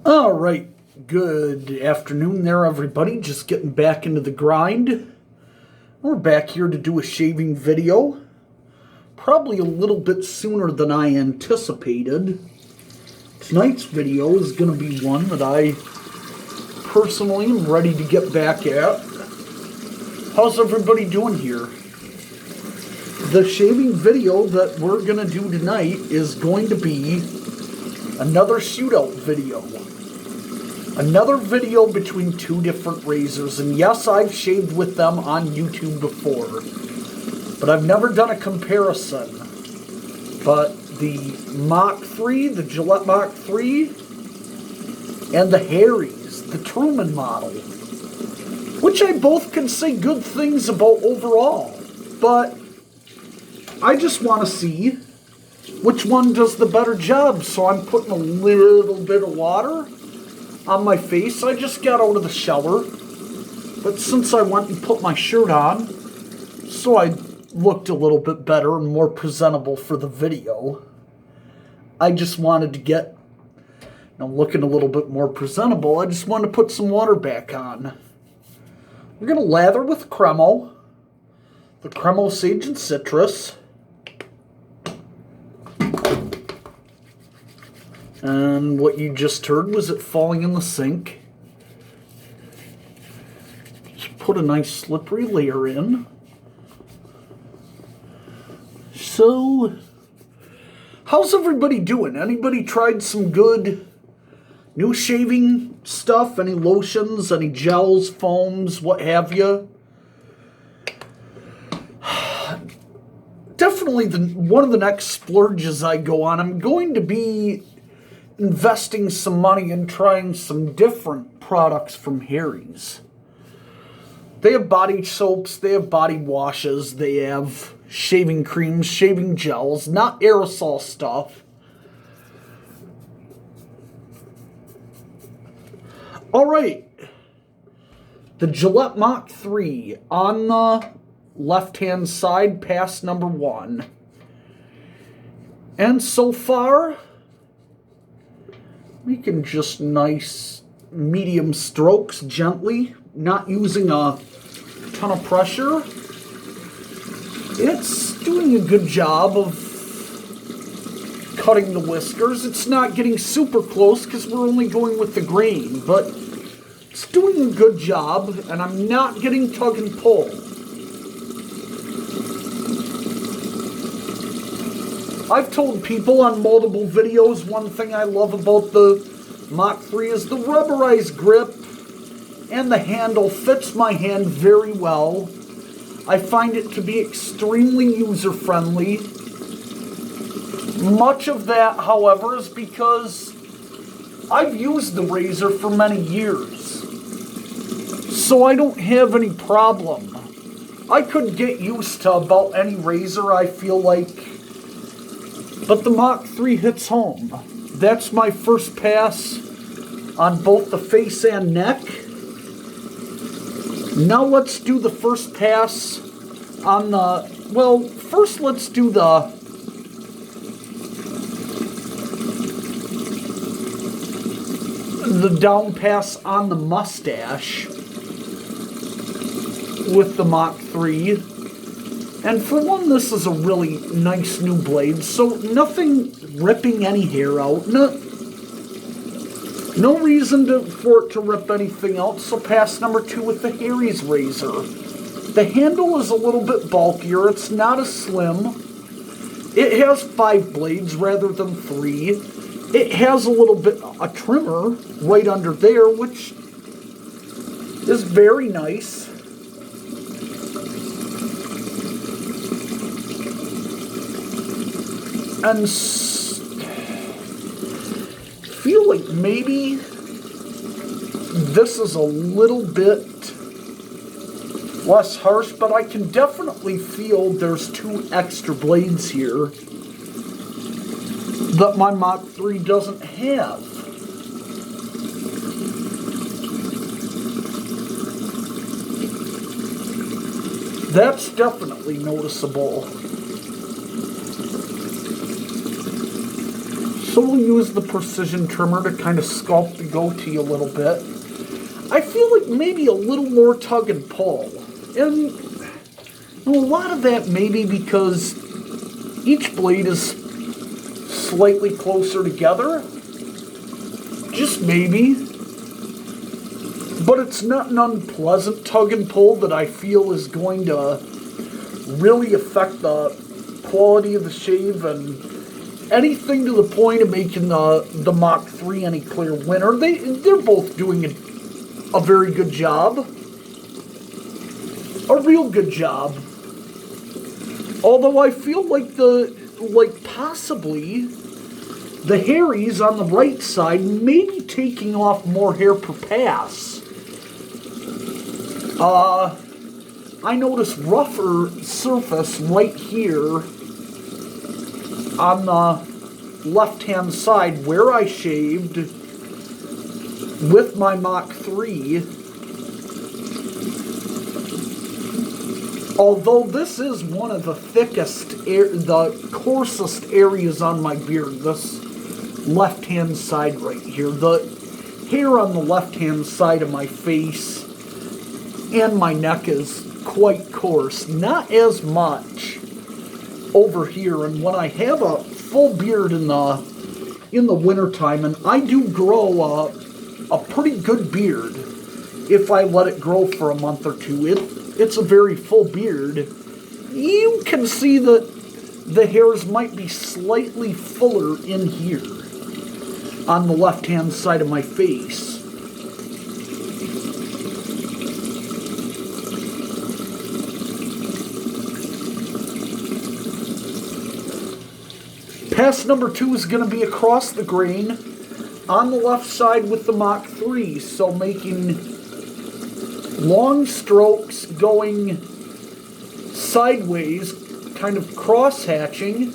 All right, good afternoon there, everybody. Just getting back into the grind. We're back here to do a shaving video. Probably a little bit sooner than I anticipated. Tonight's video is going to be one that I personally am ready to get back at. How's everybody doing here? The shaving video that we're going to do tonight is going to be another shootout video. Another video between two different razors, and yes, I've shaved with them on YouTube before, but I've never done a comparison. But the Mach 3, the Gillette Mach 3, and the Harry's, the Truman model, which I both can say good things about overall, but I just want to see which one does the better job, so I'm putting a little bit of water on my face. I just got out of the shower, but since I went and put my shirt on, so I looked a little bit better and more presentable for the video, I just wanted to get, looking a little bit more presentable, I just wanted to put some water back on. We're going to lather with Cremo, the Cremo Sage and Citrus. And what you just heard was it falling in the sink. Just put a nice slippery layer in. So, how's everybody doing? Anybody tried some good new shaving stuff? Any lotions, any gels, foams, what have you? Definitely one of the next splurges I go on, I'm going to be investing some money in trying some different products from Harry's. They have body soaps, they have body washes, they have shaving creams, shaving gels, not aerosol stuff. Alright, the Gillette Mach 3 on the left-hand side, pass number 1. And so far, making just nice medium strokes gently, not using a ton of pressure. It's doing a good job of cutting the whiskers. It's not getting super close because we're only going with the grain, but it's doing a good job, and I'm not getting tug and pull. I've told people on multiple videos one thing I love about the Mach 3 is the rubberized grip, and the handle fits my hand very well. I find it to be extremely user-friendly. Much of that, however, is because I've used the razor for many years, so I don't have any problem. I could get used to about any razor, I feel like. But the Mach 3 hits home. That's my first pass on both the face and neck. Now let's do the first pass on the, well, first let's do the down pass on the mustache with the Mach 3. And for one, this is a really nice new blade, so nothing ripping any hair out. No reason for it to rip anything out, so pass number 2 with the Harry's razor. The handle is a little bit bulkier, it's not as slim. It has 5 blades rather than 3. It has a little bit, a trimmer right under there, which is very nice. And feel like maybe this is a little bit less harsh, but I can definitely feel there's 2 extra blades here that my Mach 3 doesn't have. That's definitely noticeable. So we'll use the precision trimmer to kind of sculpt the goatee a little bit. I feel like maybe a little more tug and pull. And a lot of that maybe because each blade is slightly closer together. Just maybe. But it's not an unpleasant tug and pull that I feel is going to really affect the quality of the shave and anything to the point of making the Mach 3 any clear winner. They're both doing a very good job. A real good job. Although I feel like possibly the Harry's on the right side may be taking off more hair per pass. I noticed rougher surface right here on the left-hand side where I shaved with my Mach 3. Although this is one of the thickest, the coarsest areas on my beard, this left-hand side right here. The hair on the left-hand side of my face and my neck is quite coarse. Not as much over here. And when I have a full beard in the wintertime, and I do grow a pretty good beard if I let it grow for a month or two. It's a very full beard. You can see that the hairs might be slightly fuller in here on the left-hand side of my face. Pass number 2 is going to be across the grain on the left side with the Mach 3, so making long strokes going sideways, kind of cross-hatching.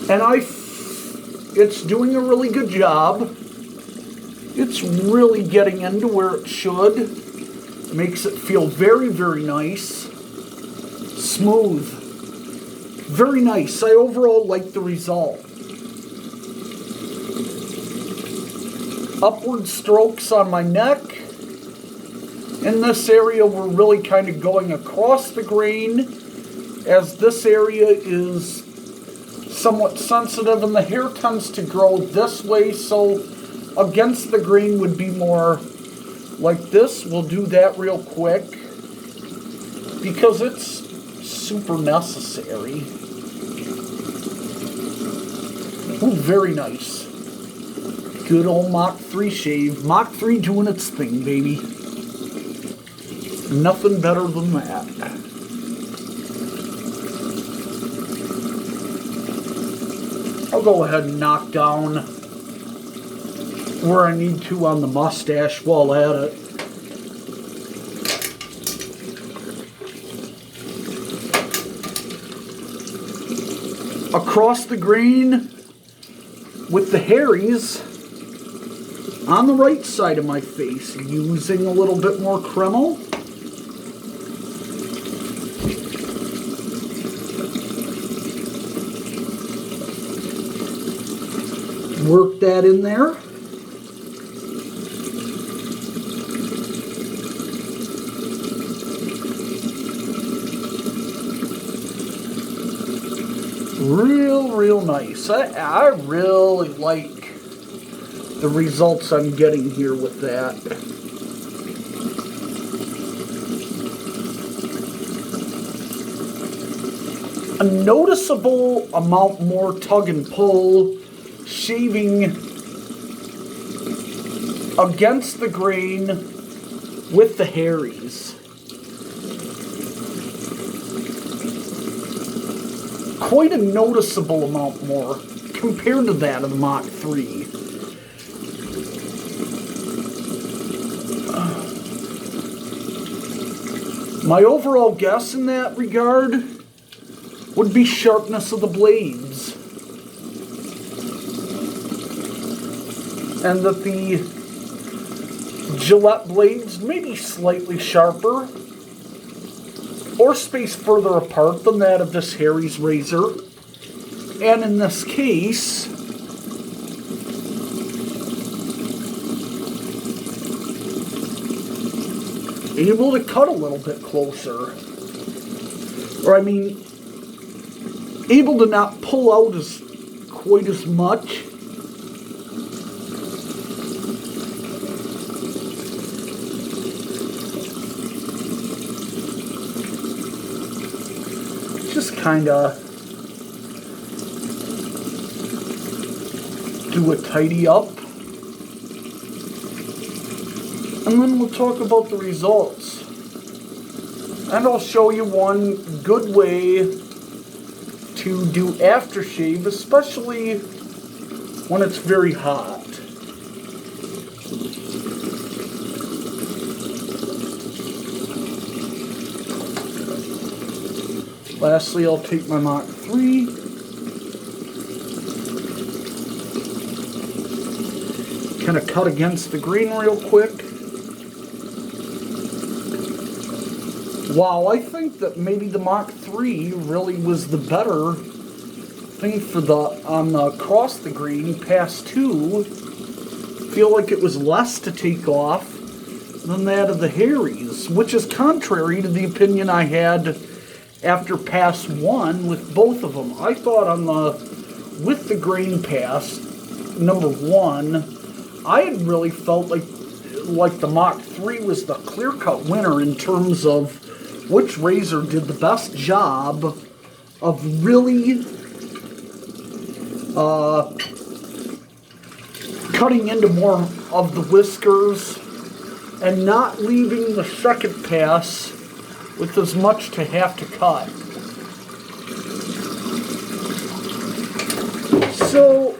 And it's doing a really good job. It's really getting into where it should. Makes it feel very, very nice. Smooth. Very nice. I overall like the result. Upward strokes on my neck. In this area, we're really kind of going across the grain, as this area is somewhat sensitive and the hair tends to grow this way, so against the grain would be more like this. We'll do that real quick because it's super necessary. Ooh, very nice. Good old Mach 3 shave. Mach 3 doing its thing, baby. Nothing better than that. I'll go ahead and knock down where I need to on the mustache while at it. Across the grain with the Harry's on the right side of my face, using a little bit more Kreml. Work that in there. Real nice. I really like the results I'm getting here with that. A noticeable amount more tug and pull, shaving against the grain with the Harry's. Quite a noticeable amount more compared to that of the Mach 3. My overall guess in that regard would be sharpness of the blades. And that the Gillette blades, maybe slightly sharper, or spaced further apart than that of this Harry's razor. And in this case, able to cut a little bit closer. Or I mean, able to not pull out quite as much. Just kind of do a tidy up. And then we'll talk about the results. And I'll show you one good way to do aftershave, especially when it's very hot. Lastly, I'll take my Mach 3. Kind of cut against the grain real quick. Wow, I think that maybe the Mach 3 really was the better thing for on the across the grain. Pass 2, feel like it was less to take off than that of the Harry's, which is contrary to the opinion I had after pass 1 with both of them. I thought with the grain pass, number 1, I had really felt like the Mach 3 was the clear-cut winner in terms of which razor did the best job of really cutting into more of the whiskers and not leaving the second pass with as much to have to cut. So,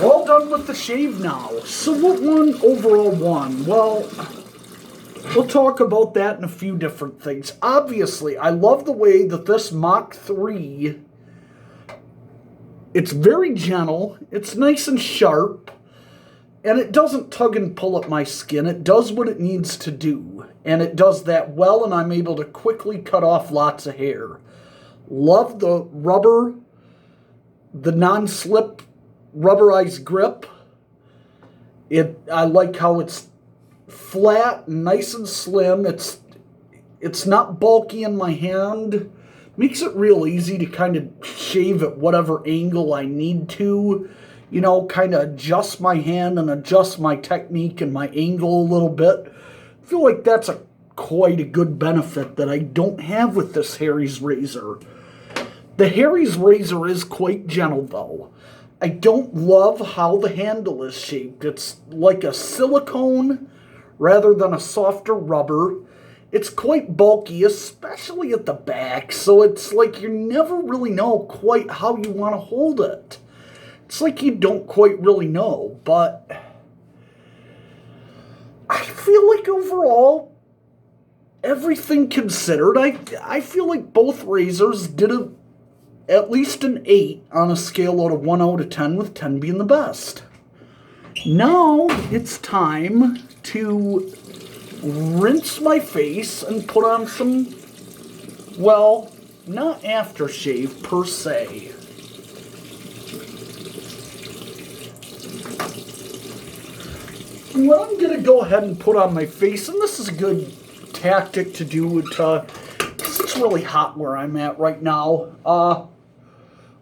all done with the shave now. So what overall won? Well, we'll talk about that in a few different things. Obviously, I love the way that this Mach 3, it's very gentle, it's nice and sharp, and it doesn't tug and pull at my skin. It does what it needs to do, and it does that well, and I'm able to quickly cut off lots of hair. Love the rubber, the non-slip rubberized grip. I like how it's flat, nice and slim. It's not bulky in my hand. Makes it real easy to kind of shave at whatever angle I need to. You know, kind of adjust my hand and adjust my technique and my angle a little bit. I feel like that's quite a good benefit that I don't have with this Harry's razor. The Harry's razor is quite gentle though. I don't love how the handle is shaped. It's like a silicone rather than a softer rubber. It's quite bulky, especially at the back, so it's like you never really know quite how you want to hold it. It's like you don't quite really know, but I feel like overall, everything considered, I feel like both razors did at least an 8 on a scale out of 1 out of 10, with 10 being the best. Now it's time to rinse my face and put on some, well, not aftershave per se. What I'm going to go ahead and put on my face, and this is a good tactic to do because it's really hot where I'm at right now.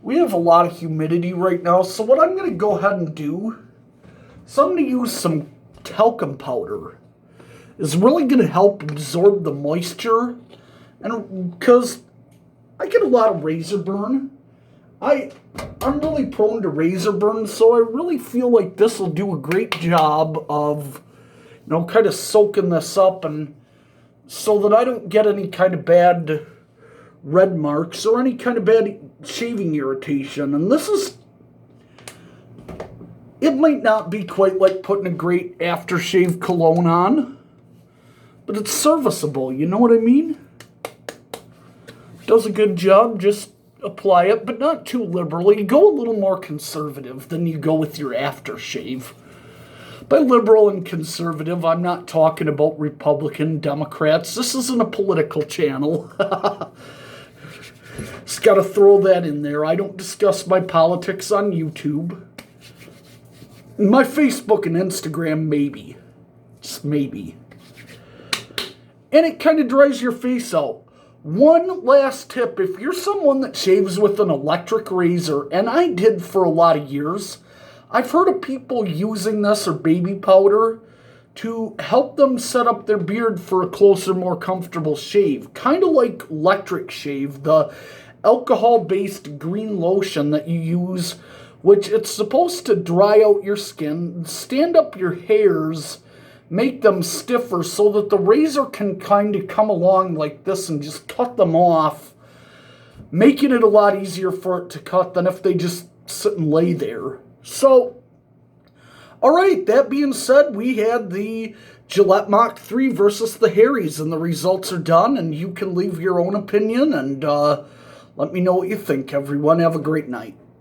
We have a lot of humidity right now, so what I'm going to go ahead and do is I'm going to use some talcum powder. It's really going to help absorb the moisture, and because I get a lot of razor burn. I'm really prone to razor burn, so I really feel like this will do a great job of, kind of soaking this up, and so that I don't get any kind of bad red marks or any kind of bad shaving irritation. And it might not be quite like putting a great aftershave cologne on, but it's serviceable, you know what I mean? Does a good job, just apply it, but not too liberally. Go a little more conservative than you go with your aftershave. By liberal and conservative, I'm not talking about Republican, Democrats. This isn't a political channel. Just got to throw that in there. I don't discuss my politics on YouTube. My Facebook and Instagram, maybe. Just maybe. And it kind of dries your face out. One last tip, if you're someone that shaves with an electric razor, and I did for a lot of years, I've heard of people using this or baby powder to help them set up their beard for a closer, more comfortable shave. Kind of like electric shave, the alcohol-based green lotion that you use, which it's supposed to dry out your skin, stand up your hairs, make them stiffer so that the razor can kind of come along like this and just cut them off, making it a lot easier for it to cut than if they just sit and lay there. So, all right, that being said, we had the Gillette Mach 3 versus the Harrys, and the results are done, and you can leave your own opinion, and let me know what you think, everyone. Have a great night.